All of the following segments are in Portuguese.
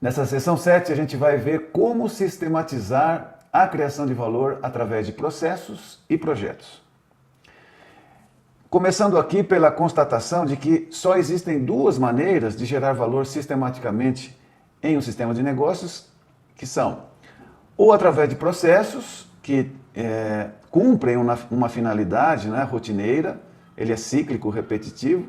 Nessa seção 7, a gente vai ver como sistematizar a criação de valor através de processos e projetos. Começando aqui pela constatação de que só existem duas maneiras de gerar valor sistematicamente em um sistema de negócios, que são ou através de processos que cumprem uma finalidade, né, rotineira, ele é cíclico, repetitivo,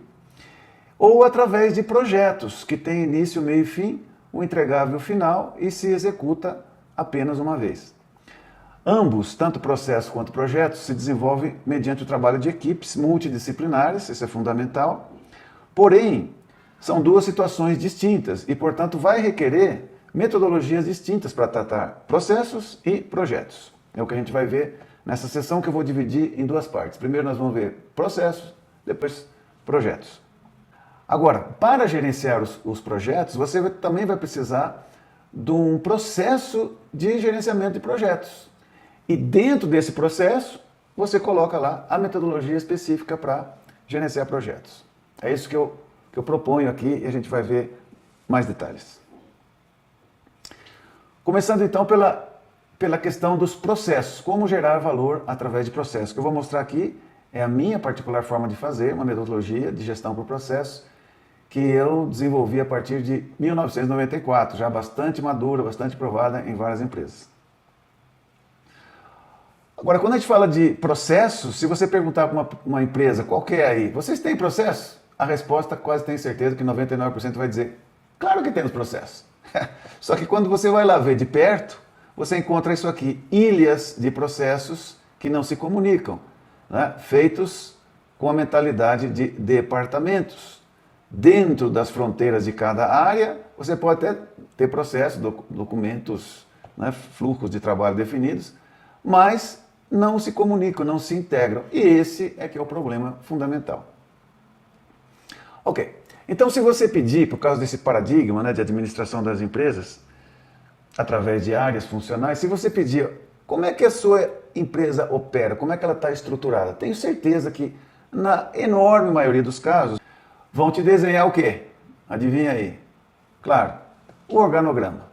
ou através de projetos que têm início, meio e fim, o entregável final e se executa apenas uma vez. Ambos, tanto processos quanto projetos, se desenvolvem mediante o trabalho de equipes multidisciplinares, isso é fundamental, porém, são duas situações distintas e, portanto, vai requerer metodologias distintas para tratar processos e projetos. É o que a gente vai ver nessa sessão, que eu vou dividir em duas partes. Primeiro nós vamos ver processos, depois projetos. Agora, para gerenciar os projetos, você também vai precisar de um processo de gerenciamento de projetos. E dentro desse processo, você coloca lá a metodologia específica para gerenciar projetos. É isso que eu proponho aqui e a gente vai ver mais detalhes. Começando então pela questão dos processos, como gerar valor através de processos. O que eu vou mostrar aqui é a minha particular forma de fazer, uma metodologia de gestão por processos, que eu desenvolvi a partir de 1994, já bastante madura, bastante provada em várias empresas. Agora, quando a gente fala de processos, se você perguntar para uma empresa qualquer aí, vocês têm processo? A resposta, quase tenho certeza que 99% vai dizer, claro que temos processo. Só que quando você vai lá ver de perto, você encontra isso aqui, ilhas de processos que não se comunicam, né? Feitos com a mentalidade de departamentos. Dentro das fronteiras de cada área, você pode até ter processos, documentos, né? Fluxos de trabalho definidos, mas não se comunicam, não se integram. E esse é que é o problema fundamental. Ok, então se você pedir, por causa desse paradigma, né, de administração das empresas, através de áreas funcionais, se você pedir como é que a sua empresa opera, como é que ela está estruturada, tenho certeza que na enorme maioria dos casos vão te desenhar o quê? Adivinha aí? Claro, o organograma.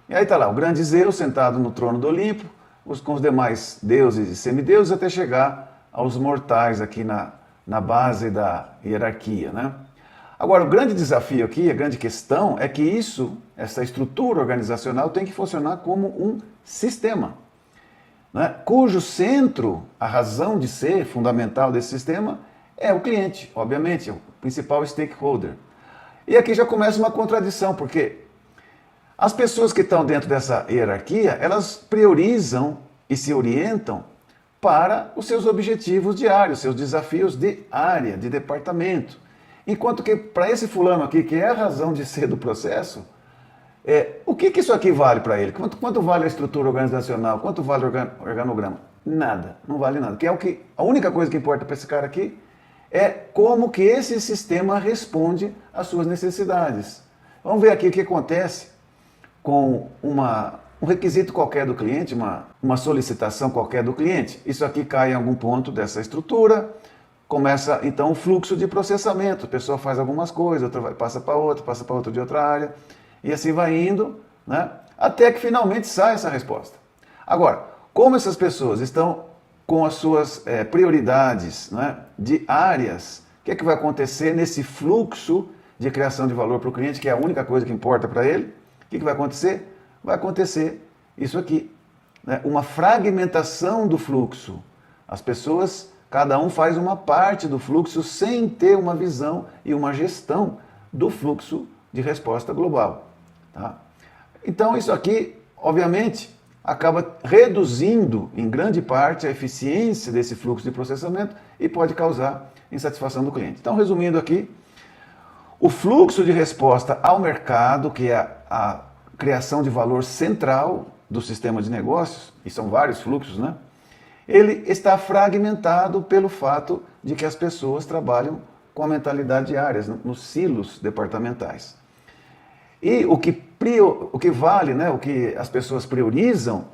E aí está lá, o grande Zeus sentado no trono do Olimpo, com os demais deuses e semideuses, até chegar aos mortais aqui na base da hierarquia, né? Agora, o grande desafio aqui, a grande questão é que essa estrutura organizacional tem que funcionar como um sistema, né? Cujo centro, a razão de ser fundamental desse sistema é o cliente, obviamente, o principal stakeholder. E aqui já começa uma contradição, porque as pessoas que estão dentro dessa hierarquia, elas priorizam e se orientam para os seus objetivos diários, seus desafios de área, de departamento. Enquanto que para esse fulano aqui, que é a razão de ser do processo, o que isso aqui vale para ele? Quanto vale a estrutura organizacional? Quanto vale o organograma? Nada, não vale nada. A única coisa que importa para esse cara aqui é como que esse sistema responde às suas necessidades. Vamos ver aqui o que acontece com um requisito qualquer do cliente, uma solicitação qualquer do cliente. Isso aqui cai em algum ponto dessa estrutura, começa então o fluxo de processamento. A pessoa faz algumas coisas, outra passa para outra de outra área, e assim vai indo, né? Até que finalmente sai essa resposta. Agora, como essas pessoas estão com as suas prioridades, né, de áreas, o que é que vai acontecer nesse fluxo de criação de valor para o cliente, que é a única coisa que importa para ele? O que vai acontecer? Vai acontecer isso aqui, né? Uma fragmentação do fluxo. As pessoas, cada um faz uma parte do fluxo sem ter uma visão e uma gestão do fluxo de resposta global. Tá? Então isso aqui, obviamente, acaba reduzindo em grande parte a eficiência desse fluxo de processamento e pode causar insatisfação do cliente. Então, resumindo aqui, o fluxo de resposta ao mercado, que é a criação de valor central do sistema de negócios, e são vários fluxos, né? Ele está fragmentado pelo fato de que as pessoas trabalham com a mentalidade de áreas, nos silos departamentais. E o que vale, né, o que as pessoas priorizam,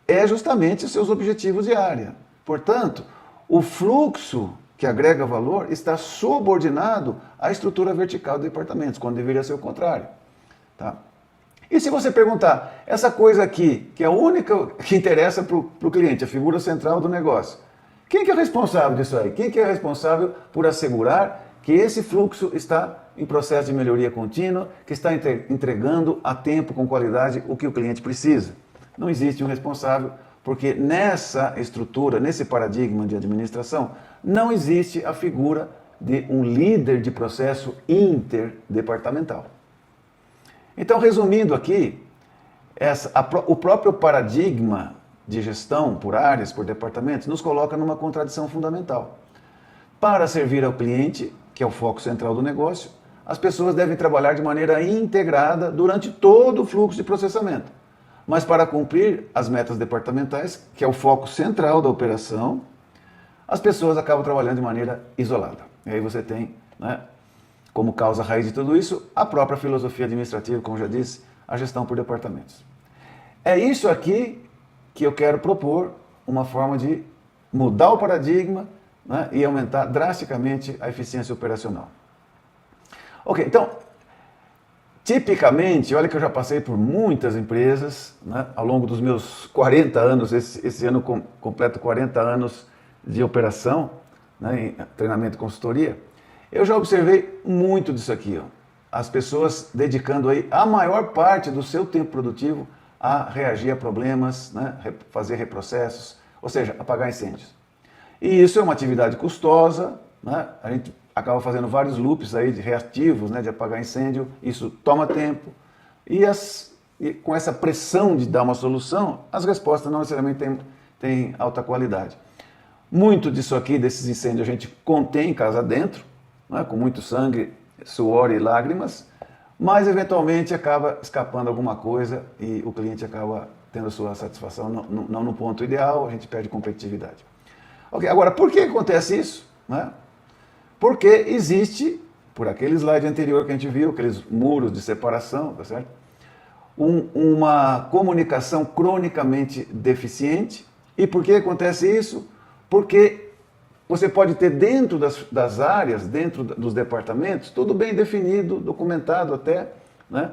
é justamente os seus objetivos de área. Portanto, o fluxo que agrega valor está subordinado à estrutura vertical de departamentos, quando deveria ser o contrário. Tá? E se você perguntar, essa coisa aqui, que é a única que interessa para o cliente, a figura central do negócio, quem que é responsável disso aí? Quem que é responsável por assegurar que esse fluxo está em processo de melhoria contínua, que está entregando a tempo, com qualidade, o que o cliente precisa? Não existe um responsável, porque nessa estrutura, nesse paradigma de administração, não existe a figura de um líder de processo interdepartamental. Então, resumindo aqui, o próprio paradigma de gestão por áreas, por departamentos, nos coloca numa contradição fundamental. Para servir ao cliente, que é o foco central do negócio, as pessoas devem trabalhar de maneira integrada durante todo o fluxo de processamento. Mas para cumprir as metas departamentais, que é o foco central da operação, as pessoas acabam trabalhando de maneira isolada. E aí você tem, né, como causa raiz de tudo isso, a própria filosofia administrativa, como já disse, a gestão por departamentos. É isso aqui que eu quero propor, uma forma de mudar o paradigma, né, e aumentar drasticamente a eficiência operacional. Ok, então, tipicamente, olha que eu já passei por muitas empresas, né, ao longo dos meus 40 anos, esse ano completo 40 anos de operação, né, em treinamento e consultoria, eu já observei muito disso aqui, ó. As pessoas dedicando aí a maior parte do seu tempo produtivo a reagir a problemas, né, fazer reprocessos, ou seja, apagar incêndios. E isso é uma atividade custosa, né? A gente acaba fazendo vários loops aí de reativos, né, de apagar incêndio, isso toma tempo, e com essa pressão de dar uma solução, as respostas não necessariamente têm alta qualidade. Muito disso aqui, desses incêndios, a gente contém em casa dentro, né, com muito sangue, suor e lágrimas, mas eventualmente acaba escapando alguma coisa e o cliente acaba tendo a sua satisfação não no ponto ideal, a gente perde competitividade. Ok, agora, por que acontece isso? Né? Porque existe, por aquele slide anterior que a gente viu, aqueles muros de separação, tá certo? Uma comunicação cronicamente deficiente. E por que acontece isso? Porque você pode ter dentro das áreas, dentro dos departamentos, tudo bem definido, documentado até, né?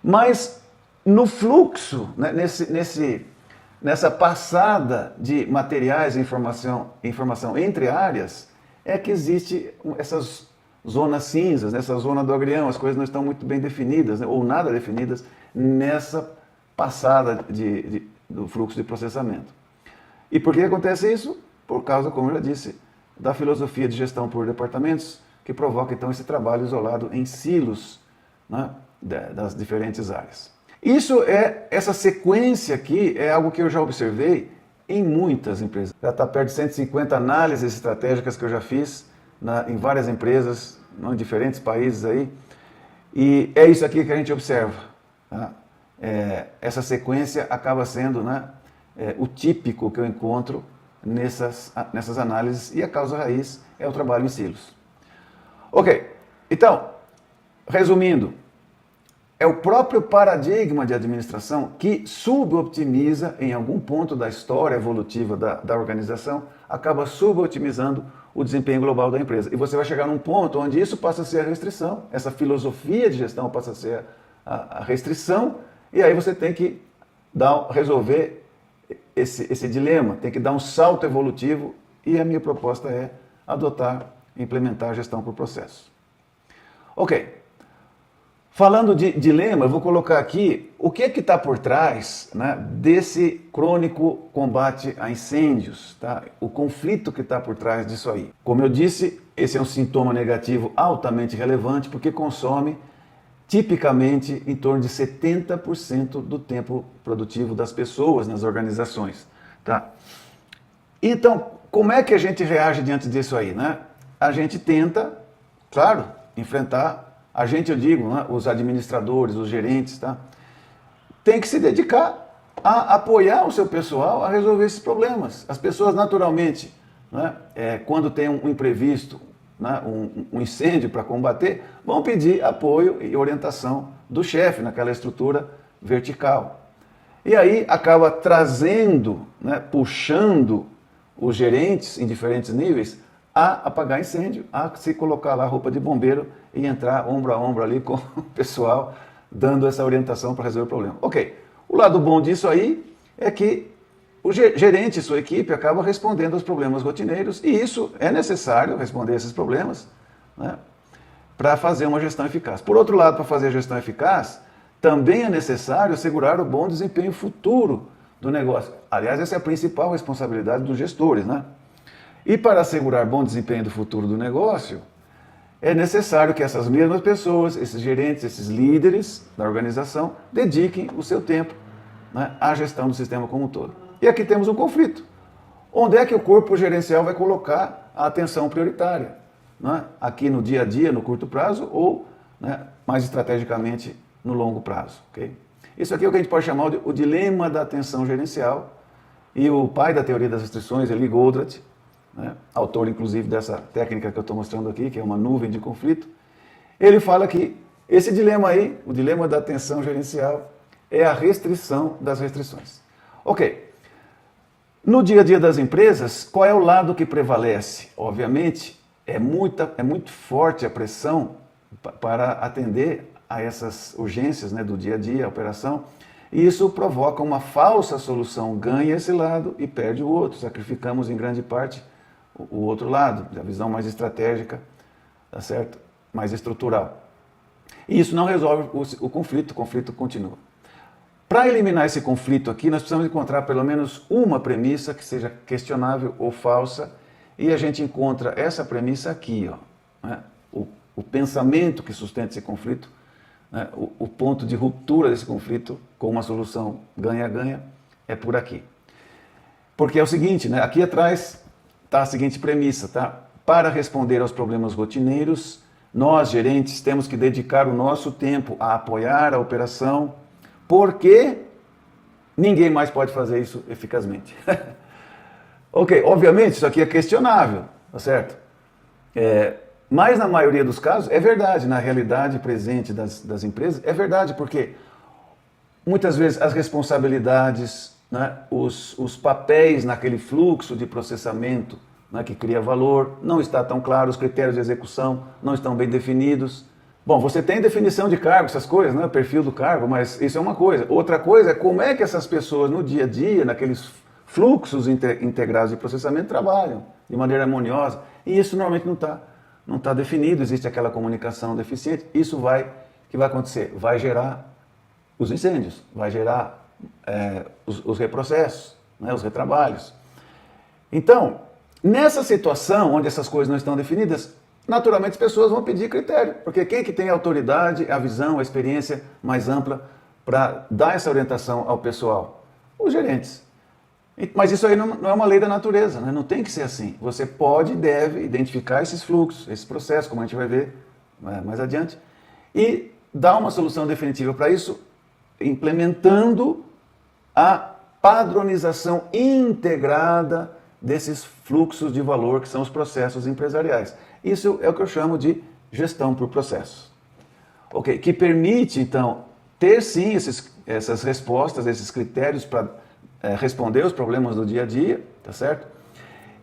Mas no fluxo, né, nessa passada de materiais e informação entre áreas, é que existe essas zonas cinzas, nessa zona do agrião, as coisas não estão muito bem definidas, né, ou nada definidas nessa passada do fluxo de processamento. E por que acontece isso? Por causa, como eu já disse, da filosofia de gestão por departamentos, que provoca então esse trabalho isolado em silos, né, das diferentes áreas. Essa sequência aqui é algo que eu já observei em muitas empresas. Já está perto de 150 análises estratégicas que eu já fiz em várias empresas, em diferentes países aí, e é isso aqui que a gente observa. Tá? Essa sequência acaba sendo, né, o típico que eu encontro nessas análises, e a causa raiz é o trabalho em silos. Ok, então, resumindo, é o próprio paradigma de administração que suboptimiza, em algum ponto da história evolutiva da organização, acaba subotimizando o desempenho global da empresa. E você vai chegar num ponto onde isso passa a ser a restrição, essa filosofia de gestão passa a ser a restrição, e aí você tem que resolver esse dilema, tem que dar um salto evolutivo, e a minha proposta é adotar, implementar a gestão por processo. Ok. Falando de dilema, eu vou colocar aqui o que é que está por trás, né, desse crônico combate a incêndios, tá? O conflito que está por trás disso aí. Como eu disse, esse é um sintoma negativo altamente relevante, porque consome tipicamente em torno de 70% do tempo produtivo das pessoas nas organizações. Tá? Então, como é que a gente reage diante disso aí? Né? A gente tenta, claro, enfrentar. A gente, eu digo, né, os administradores, os gerentes, tá? Tem que se dedicar a apoiar o seu pessoal a resolver esses problemas. As pessoas, naturalmente, né, quando tem um imprevisto, né, um incêndio para combater, vão pedir apoio e orientação do chefe naquela estrutura vertical. E aí acaba trazendo, né, puxando os gerentes em diferentes níveis a apagar incêndio, a se colocar lá a roupa de bombeiro e entrar ombro a ombro ali com o pessoal, dando essa orientação para resolver o problema. Ok, o lado bom disso aí é que o gerente e sua equipe acabam respondendo aos problemas rotineiros, e isso é necessário, responder a esses problemas, né, para fazer uma gestão eficaz. Por outro lado, para fazer a gestão eficaz, também é necessário assegurar o bom desempenho futuro do negócio. Aliás, essa é a principal responsabilidade dos gestores, né? E para assegurar bom desempenho do futuro do negócio, é necessário que essas mesmas pessoas, esses gerentes, esses líderes da organização, dediquem o seu tempo, né, à gestão do sistema como um todo. E aqui temos um conflito. Onde é que o corpo gerencial vai colocar a atenção prioritária? Né? Aqui no dia a dia, no curto prazo, ou, né, mais estrategicamente no longo prazo. Okay? Isso aqui é o que a gente pode chamar de o dilema da atenção gerencial. E o pai da teoria das restrições, Eli Goldratt, né, autor inclusive dessa técnica que eu estou mostrando aqui, que é uma nuvem de conflito, ele fala que esse dilema aí, o dilema da atenção gerencial, é a restrição das restrições. Ok. No dia a dia das empresas, qual é o lado que prevalece? Obviamente, é muito forte a pressão para atender a essas urgências, né, do dia a dia, a operação, e isso provoca uma falsa solução, ganha esse lado e perde o outro, sacrificamos em grande parte o outro lado, a visão mais estratégica, tá certo? Mais estrutural. E isso não resolve o conflito continua. Para eliminar esse conflito aqui, nós precisamos encontrar pelo menos uma premissa que seja questionável ou falsa, e a gente encontra essa premissa aqui, ó, né? O pensamento que sustenta esse conflito, né? O ponto de ruptura desse conflito com uma solução ganha-ganha é por aqui. Porque é o seguinte, né? Aqui atrás está a seguinte premissa, tá? Para responder aos problemas rotineiros, nós, gerentes, temos que dedicar o nosso tempo a apoiar a operação, porque ninguém mais pode fazer isso eficazmente. Ok, obviamente isso aqui é questionável, tá certo? Mas na maioria dos casos é verdade, na realidade presente das empresas é verdade, porque muitas vezes as responsabilidades, né, os papéis naquele fluxo de processamento, né, que cria valor, não está tão claro, os critérios de execução não estão bem definidos. Bom, você tem definição de cargo, essas coisas, né, o perfil do cargo, mas isso é uma coisa. Outra coisa é como é que essas pessoas no dia a dia, naqueles fluxos integrados de processamento, trabalham de maneira harmoniosa. E isso normalmente não tá definido, existe aquela comunicação deficiente. Isso que vai acontecer? Vai gerar os incêndios, vai gerar os reprocessos, né, os retrabalhos. Então, nessa situação onde essas coisas não estão definidas, naturalmente as pessoas vão pedir critério, porque quem que tem a autoridade, a visão, a experiência mais ampla para dar essa orientação ao pessoal? Os gerentes. Mas isso aí não é uma lei da natureza, né? Não tem que ser assim. Você pode e deve identificar esses fluxos, esses processos, como a gente vai ver mais adiante, e dar uma solução definitiva para isso, implementando a padronização integrada desses fluxos de valor que são os processos empresariais. Isso é o que eu chamo de gestão por processos. Ok, que permite, então, ter sim essas respostas, esses critérios para responder os problemas do dia a dia, tá certo?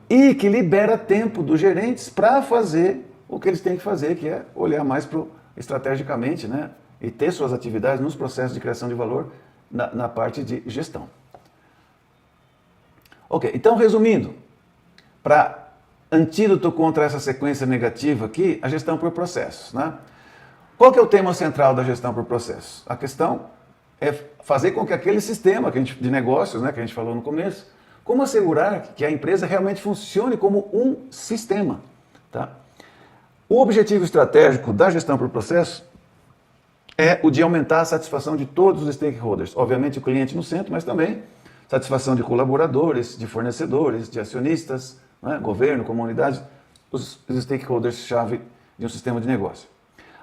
E que libera tempo dos gerentes para fazer o que eles têm que fazer, que é olhar mais estrategicamente, né? E ter suas atividades nos processos de criação de valor na parte de gestão. Ok, então resumindo, para antídoto contra essa sequência negativa aqui, a gestão por processos, né? Qual que é o tema central da gestão por processos? A questão é fazer com que aquele sistema de negócios, né, que a gente falou no começo, como assegurar que a empresa realmente funcione como um sistema, tá? O objetivo estratégico da gestão por processos é o de aumentar a satisfação de todos os stakeholders. Obviamente o cliente no centro, mas também satisfação de colaboradores, de fornecedores, de acionistas, né, governo, comunidade, os stakeholders-chave de um sistema de negócio.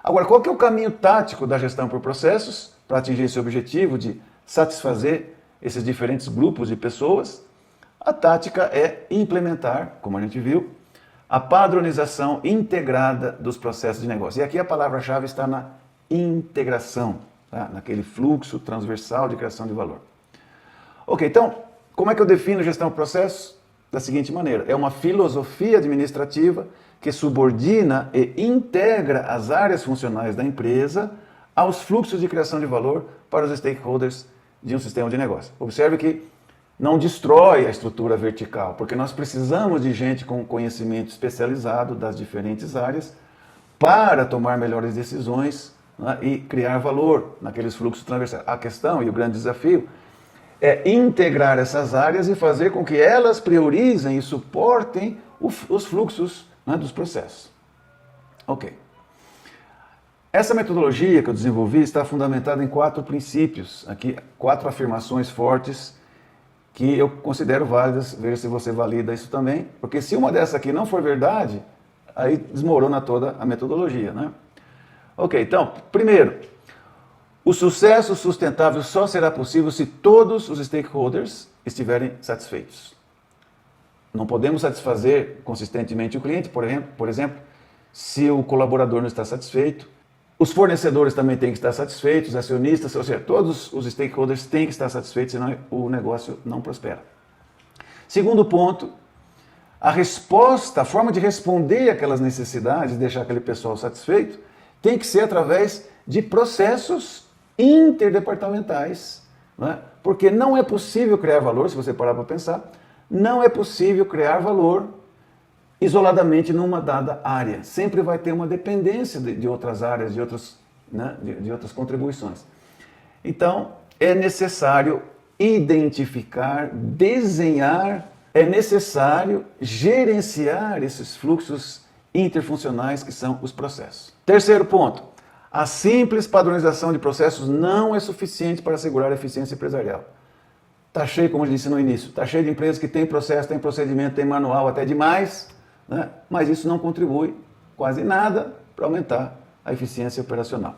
Agora, qual que é o caminho tático da gestão por processos para atingir esse objetivo de satisfazer esses diferentes grupos de pessoas? A tática é implementar, como a gente viu, a padronização integrada dos processos de negócio. E aqui a palavra-chave está na integração, tá? Naquele fluxo transversal de criação de valor. Ok, então, como é que eu defino gestão por processos? Da seguinte maneira, é uma filosofia administrativa que subordina e integra as áreas funcionais da empresa aos fluxos de criação de valor para os stakeholders de um sistema de negócio. Observe que não destrói a estrutura vertical, porque nós precisamos de gente com conhecimento especializado das diferentes áreas para tomar melhores decisões, né, e criar valor naqueles fluxos transversais. A questão e o grande desafio é integrar essas áreas e fazer com que elas priorizem e suportem os fluxos, né, dos processos. Ok. Essa metodologia que eu desenvolvi está fundamentada em 4 princípios, aqui 4 afirmações fortes que eu considero válidas, veja se você valida isso também, porque se uma dessas aqui não for verdade, aí desmorona toda a metodologia, né? Ok, então, primeiro, o sucesso sustentável só será possível se todos os stakeholders estiverem satisfeitos. Não podemos satisfazer consistentemente o cliente, por exemplo, se o colaborador não está satisfeito. Os fornecedores também têm que estar satisfeitos, os acionistas, ou seja, todos os stakeholders têm que estar satisfeitos, senão o negócio não prospera. Segundo ponto, a resposta, a forma de responder aquelas necessidades, deixar aquele pessoal satisfeito, tem que ser através de processos interdepartamentais, né? Porque não é possível criar valor, se você parar para pensar, não é possível criar valor isoladamente numa dada área. Sempre vai ter uma dependência de outras áreas, de outras contribuições. Então, é necessário identificar, desenhar, é necessário gerenciar esses fluxos interfuncionais que são os processos. Terceiro ponto, a simples padronização de processos não é suficiente para assegurar a eficiência empresarial. Está cheio, como eu disse no início, está cheio de empresas que têm processo, têm procedimento, têm manual, até demais, né? Mas isso não contribui quase nada para aumentar a eficiência operacional.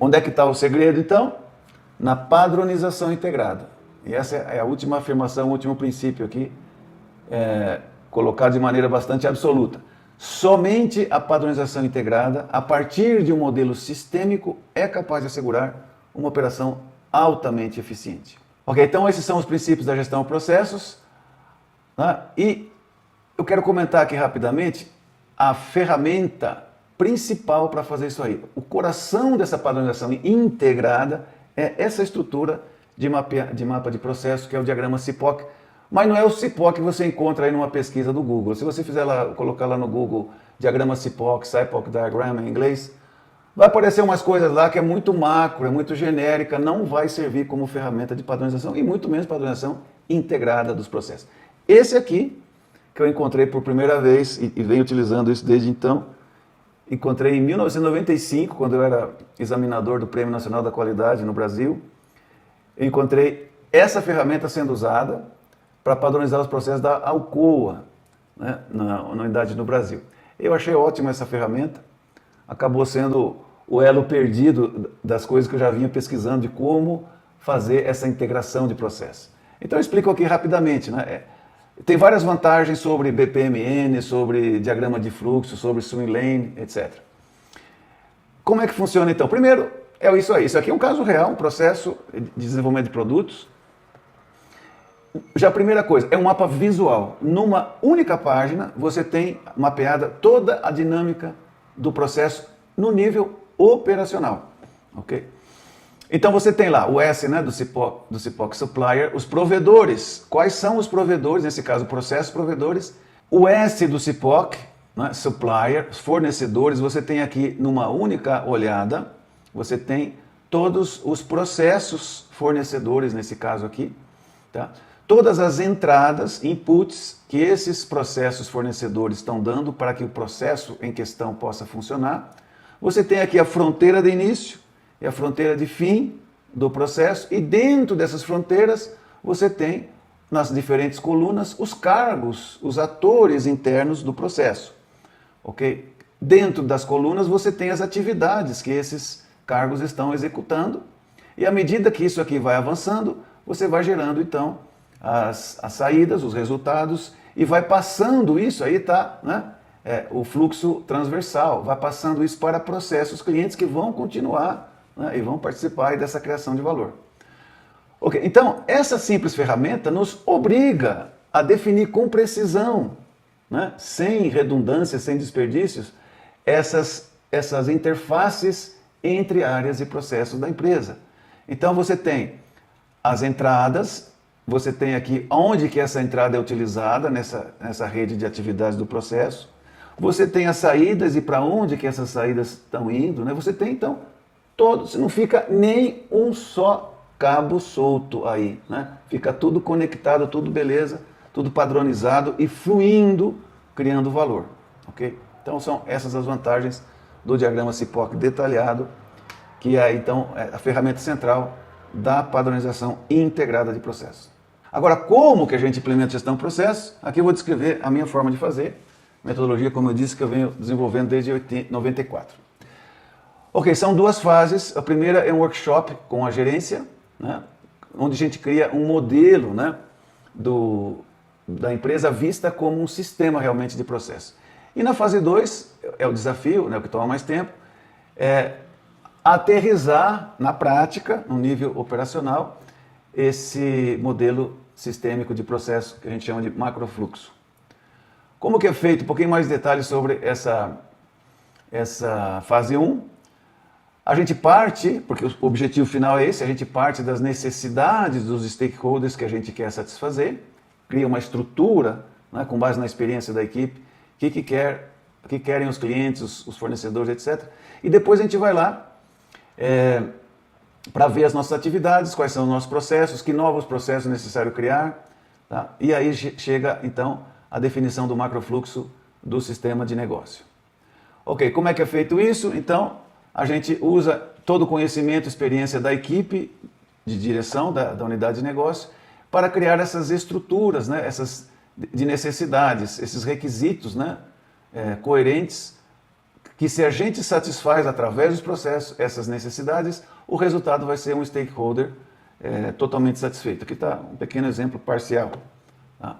Onde é que está o segredo, então? Na padronização integrada. E essa é a última afirmação, o último princípio aqui, colocado de maneira bastante absoluta. Somente a padronização integrada, a partir de um modelo sistêmico, é capaz de assegurar uma operação altamente eficiente. Ok, então esses são os princípios da gestão de processos, né? E eu quero comentar aqui rapidamente a ferramenta principal para fazer isso aí. O coração dessa padronização integrada é essa estrutura de mapa de processo, que é o diagrama CIPOC. Mas não é o CIPOC que você encontra aí numa pesquisa do Google. Se você fizer lá, colocar lá no Google diagrama CIPOC, CIPOC Diagram em inglês, vai aparecer umas coisas lá que é muito macro, é muito genérica, não vai servir como ferramenta de padronização e muito menos padronização integrada dos processos. Esse aqui, que eu encontrei por primeira vez e venho utilizando isso desde então, encontrei em 1995, quando eu era examinador do Prêmio Nacional da Qualidade no Brasil, eu encontrei essa ferramenta sendo usada para padronizar os processos da Alcoa, né, na unidade no Brasil. Eu achei ótima essa ferramenta, acabou sendo o elo perdido das coisas que eu já vinha pesquisando de como fazer essa integração de processos. Então eu explico aqui rapidamente, né? Tem várias vantagens sobre BPMN, sobre diagrama de fluxo, sobre swim lane, etc. Como é que funciona então? Primeiro, é isso aí. Isso aqui é um caso real, um processo de desenvolvimento de produtos. Já a primeira coisa, é um mapa visual. Numa única página, você tem mapeada toda a dinâmica do processo no nível operacional. Ok? Então você tem lá o S, né, do CIPOC Supplier, os provedores. Quais são os provedores, nesse caso processos provedores? O S do CIPOC, né, Supplier, os fornecedores, você tem aqui numa única olhada, você tem todos os processos fornecedores, nesse caso aqui, tá? Todas as entradas, inputs que esses processos fornecedores estão dando para que o processo em questão possa funcionar. Você tem aqui a fronteira de início e a fronteira de fim do processo, e dentro dessas fronteiras você tem, nas diferentes colunas, os cargos, os atores internos do processo. Ok? Dentro das colunas você tem as atividades que esses cargos estão executando, e à medida que isso aqui vai avançando, você vai gerando então as saídas, os resultados, e vai passando isso aí, tá, né? O fluxo transversal, vai passando isso para processos clientes que vão continuar, né, e vão participar aí dessa criação de valor. Ok, então essa simples ferramenta nos obriga a definir com precisão, né, sem redundância, sem desperdícios, essas interfaces entre áreas e processos da empresa. Então você tem as entradas, você tem aqui onde que essa entrada é utilizada nessa rede de atividades do processo. Você tem as saídas e para onde que essas saídas estão indo, né? Você tem então todos, não fica nem um só cabo solto aí, né? Fica tudo conectado, tudo beleza, tudo padronizado e fluindo, criando valor, ok? Então são essas as vantagens do diagrama CIPOC detalhado, que é então a ferramenta central da padronização integrada de processos. Agora, como que a gente implementa gestão de processos? Aqui eu vou descrever a minha forma de fazer, metodologia, como eu disse, que eu venho desenvolvendo desde 94. Ok, são duas fases. A primeira é um workshop com a gerência, né, onde a gente cria um modelo, né, da empresa vista como um sistema realmente de processo. E na fase 2, é o desafio, né, o que toma mais tempo, é aterrissar na prática, no nível operacional, esse modelo sistêmico de processo que a gente chama de macrofluxo. Como que é feito? Um pouquinho mais de detalhes sobre essa fase 1. A gente parte, porque o objetivo final é esse, a gente parte das necessidades dos stakeholders que a gente quer satisfazer, cria uma estrutura, né, com base na experiência da equipe, o que querem os clientes, os fornecedores, etc. E depois a gente vai lá para ver as nossas atividades, quais são os nossos processos, que novos processos é necessário criar, tá? E aí chega então a definição do macrofluxo do sistema de negócio. Ok, como é que é feito isso? Então, a gente usa todo o conhecimento e experiência da equipe de direção da unidade de negócio para criar essas estruturas, né, essas de necessidades, esses requisitos, né, coerentes, que se a gente satisfaz através dos processos essas necessidades, o resultado vai ser um stakeholder totalmente satisfeito. Aqui está um pequeno exemplo parcial. Tá?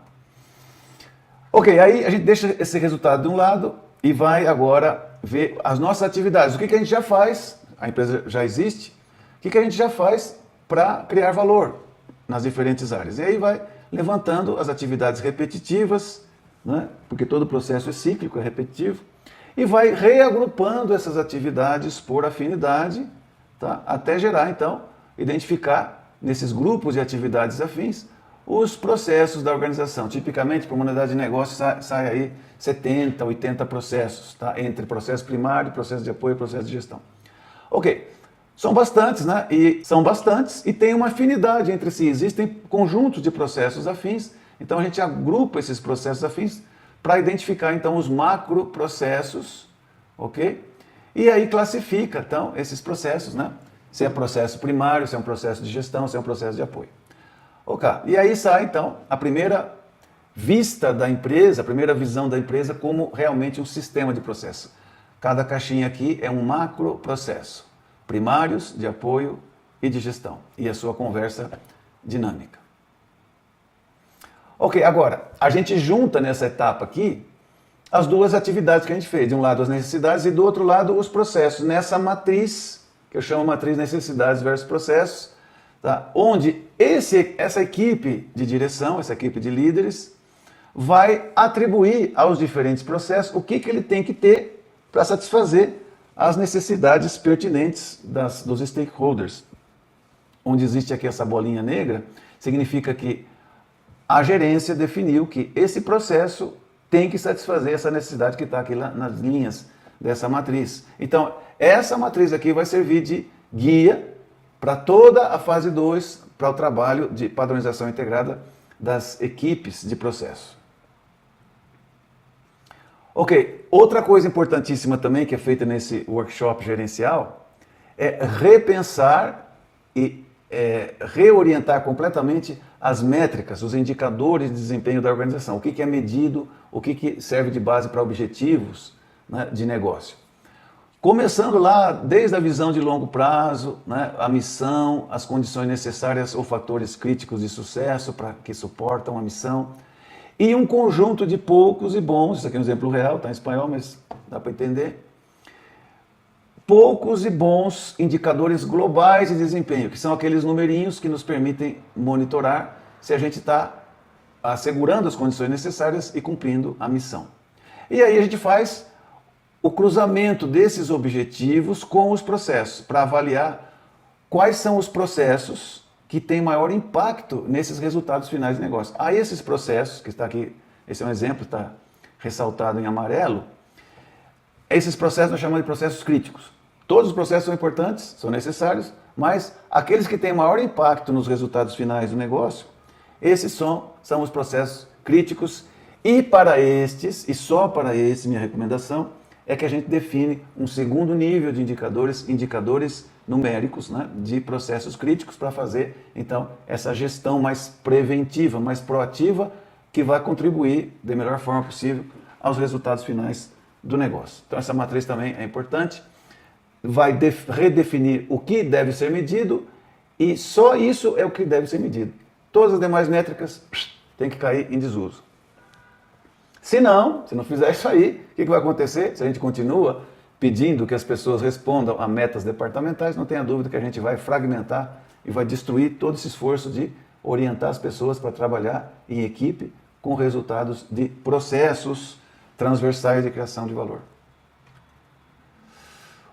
Ok, aí a gente deixa esse resultado de um lado e vai agora ver as nossas atividades. O que a gente já faz, a empresa já existe, o que a gente já faz para criar valor nas diferentes áreas. E aí vai levantando as atividades repetitivas, né? Porque todo processo é cíclico, é repetitivo, e vai reagrupando essas atividades por afinidade, tá? Até gerar, então, identificar nesses grupos de atividades afins os processos da organização. Tipicamente, para uma unidade de negócio, sai aí 70, 80 processos, tá? Entre processo primário, processo de apoio e processo de gestão. Ok, são bastantes, né? E tem uma afinidade entre si. Existem conjuntos de processos afins, então a gente agrupa esses processos afins para identificar, então, os macroprocessos, ok? E aí classifica, então, esses processos, né? Se é processo primário, se é um processo de gestão, se é um processo de apoio. Ok, e aí sai, então, a primeira vista da empresa, a primeira visão da empresa como realmente um sistema de processo. Cada caixinha aqui é um macroprocesso, primários, de apoio e de gestão, e a sua conversa dinâmica. Ok, agora, a gente junta nessa etapa aqui as duas atividades que a gente fez. De um lado as necessidades e do outro lado os processos. Nessa matriz, que eu chamo matriz necessidades versus processos, tá? Onde essa equipe de direção, essa equipe de líderes, vai atribuir aos diferentes processos o que ele tem que ter para satisfazer as necessidades pertinentes dos stakeholders. Onde existe aqui essa bolinha negra, significa que a gerência definiu que esse processo tem que satisfazer essa necessidade que está aqui lá nas linhas dessa matriz. Então, essa matriz aqui vai servir de guia para toda a fase 2, para o trabalho de padronização integrada das equipes de processo. Ok, outra coisa importantíssima também que é feita nesse workshop gerencial é repensar e reorientar completamente as métricas, os indicadores de desempenho da organização. O que é medido, o que serve de base para objetivos, né, de negócio. Começando lá desde a visão de longo prazo, né, a missão, as condições necessárias ou fatores críticos de sucesso para que suportam a missão, e um conjunto de poucos e bons, isso aqui é um exemplo real, está em espanhol, mas dá para entender, poucos e bons indicadores globais de desempenho, que são aqueles numerinhos que nos permitem monitorar se a gente está assegurando as condições necessárias e cumprindo a missão. E aí a gente faz o cruzamento desses objetivos com os processos, para avaliar quais são os processos que têm maior impacto nesses resultados finais de negócio. Aí esses processos, que está aqui, esse é um exemplo, está ressaltado em amarelo, esses processos nós chamamos de processos críticos. Todos os processos são importantes, são necessários, mas aqueles que têm maior impacto nos resultados finais do negócio, esses são os processos críticos. E para estes, e só para estes, minha recomendação é que a gente define um segundo nível de indicadores numéricos, né, de processos críticos para fazer, então, essa gestão mais preventiva, mais proativa, que vai contribuir da melhor forma possível aos resultados finais do negócio. Então, essa matriz também é importante, vai redefinir o que deve ser medido e só isso é o que deve ser medido. Todas as demais métricas têm que cair em desuso. Se não fizer isso aí, o que vai acontecer? Se a gente continua pedindo que as pessoas respondam a metas departamentais, não tenha dúvida que a gente vai fragmentar e vai destruir todo esse esforço de orientar as pessoas para trabalhar em equipe com resultados de processos transversais de criação de valor.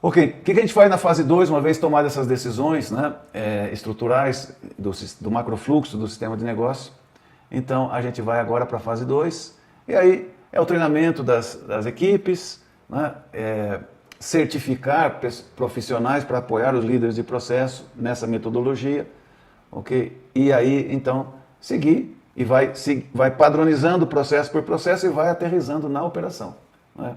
Ok, o que a gente faz na fase 2, uma vez tomadas essas decisões, né, estruturais do macrofluxo do sistema de negócio? Então, a gente vai agora para a fase 2, e aí é o treinamento das equipes, né, certificar profissionais para apoiar os líderes de processo nessa metodologia, ok? E aí, então, seguir e vai padronizando processo por processo e vai aterrissando na operação, né?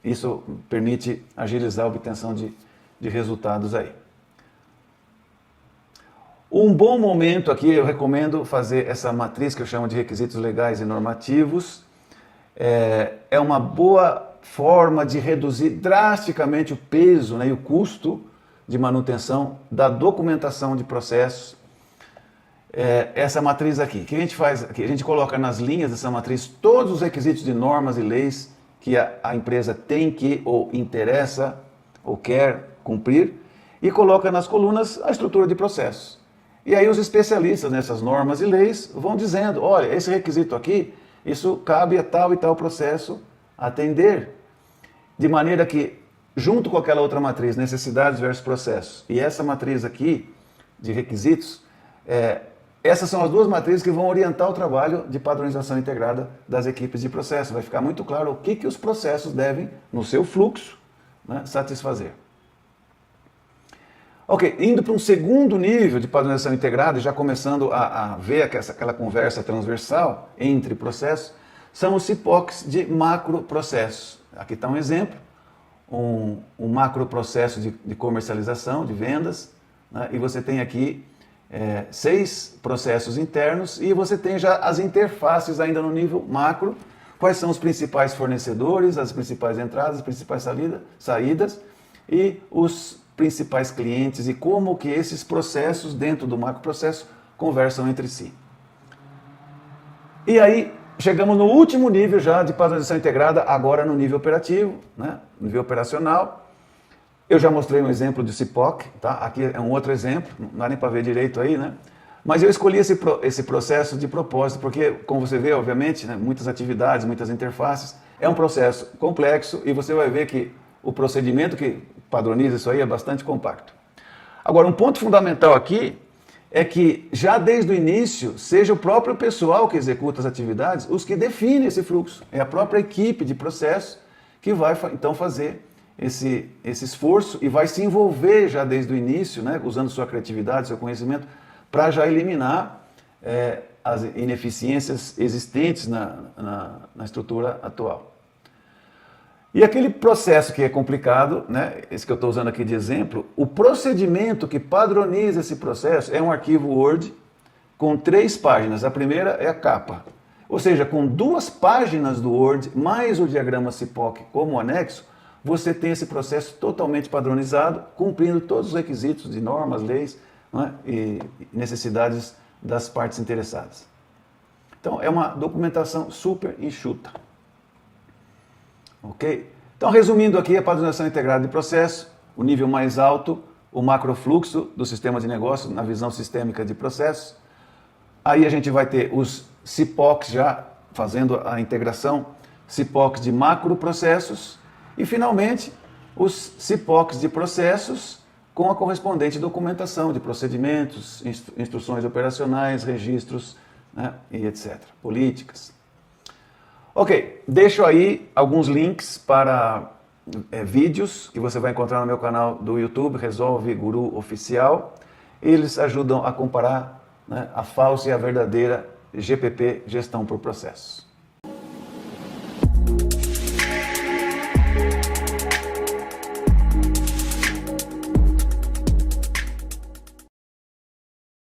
Isso permite agilizar a obtenção de resultados aí. Um bom momento aqui, eu recomendo fazer essa matriz que eu chamo de requisitos legais e normativos. É uma boa forma de reduzir drasticamente o peso, né, e o custo de manutenção da documentação de processos. Essa matriz aqui, o que a gente faz aqui? A gente coloca nas linhas dessa matriz todos os requisitos de normas e leis que a empresa tem que, ou interessa, ou quer cumprir, e coloca nas colunas a estrutura de processos. E aí os especialistas nessas normas e leis vão dizendo, olha, esse requisito aqui, isso cabe a tal e tal processo atender. De maneira que, junto com aquela outra matriz, necessidades versus processos, e essa matriz aqui, de requisitos, essas são as duas matrizes que vão orientar o trabalho de padronização integrada das equipes de processo. Vai ficar muito claro o que os processos devem, no seu fluxo, né, satisfazer. Ok, indo para um segundo nível de padronização integrada, já começando a ver aquela conversa transversal entre processos, são os CIPOCs de macroprocessos. Aqui está um exemplo, um macroprocesso de comercialização, de vendas, né, e você tem aqui 6 processos internos e você tem já as interfaces ainda no nível macro, quais são os principais fornecedores, as principais entradas, as principais saídas e os principais clientes e como que esses processos dentro do macroprocesso conversam entre si. E aí chegamos no último nível já de padronização integrada, agora no nível operativo, né? Nível operacional. Eu já mostrei um exemplo de CIPOC, tá? Aqui é um outro exemplo, não dá nem para ver direito aí, né? Mas eu escolhi esse processo de propósito, porque, como você vê, obviamente, né, muitas atividades, muitas interfaces, é um processo complexo e você vai ver que o procedimento que padroniza isso aí é bastante compacto. Agora, um ponto fundamental aqui é que, já desde o início, seja o próprio pessoal que executa as atividades os que definem esse fluxo. É a própria equipe de processo que vai, então, fazer esse esforço e vai se envolver já desde o início, né, usando sua criatividade, seu conhecimento, para já eliminar as ineficiências existentes na estrutura atual. E aquele processo que é complicado, né, esse que eu estou usando aqui de exemplo, o procedimento que padroniza esse processo é um arquivo Word com 3 páginas. A primeira é a capa. Ou seja, com 2 páginas do Word, mais o diagrama CIPOC como anexo, você tem esse processo totalmente padronizado, cumprindo todos os requisitos de normas, leis, né, e necessidades das partes interessadas. Então, é uma documentação super enxuta. Ok? Então, resumindo aqui, a padronização integrada de processo, o nível mais alto, o macrofluxo do sistema de negócio na visão sistêmica de processos. Aí a gente vai ter os CIPOCs já fazendo a integração, CIPOCs de macroprocessos, E, finalmente, os CIPOCs de processos com a correspondente documentação de procedimentos, instruções operacionais, registros, né, e etc. Políticas. Ok, deixo aí alguns links para vídeos que você vai encontrar no meu canal do YouTube, Resolve Guru Oficial. Eles ajudam a comparar, né, a falsa e a verdadeira GPP, Gestão por Processos.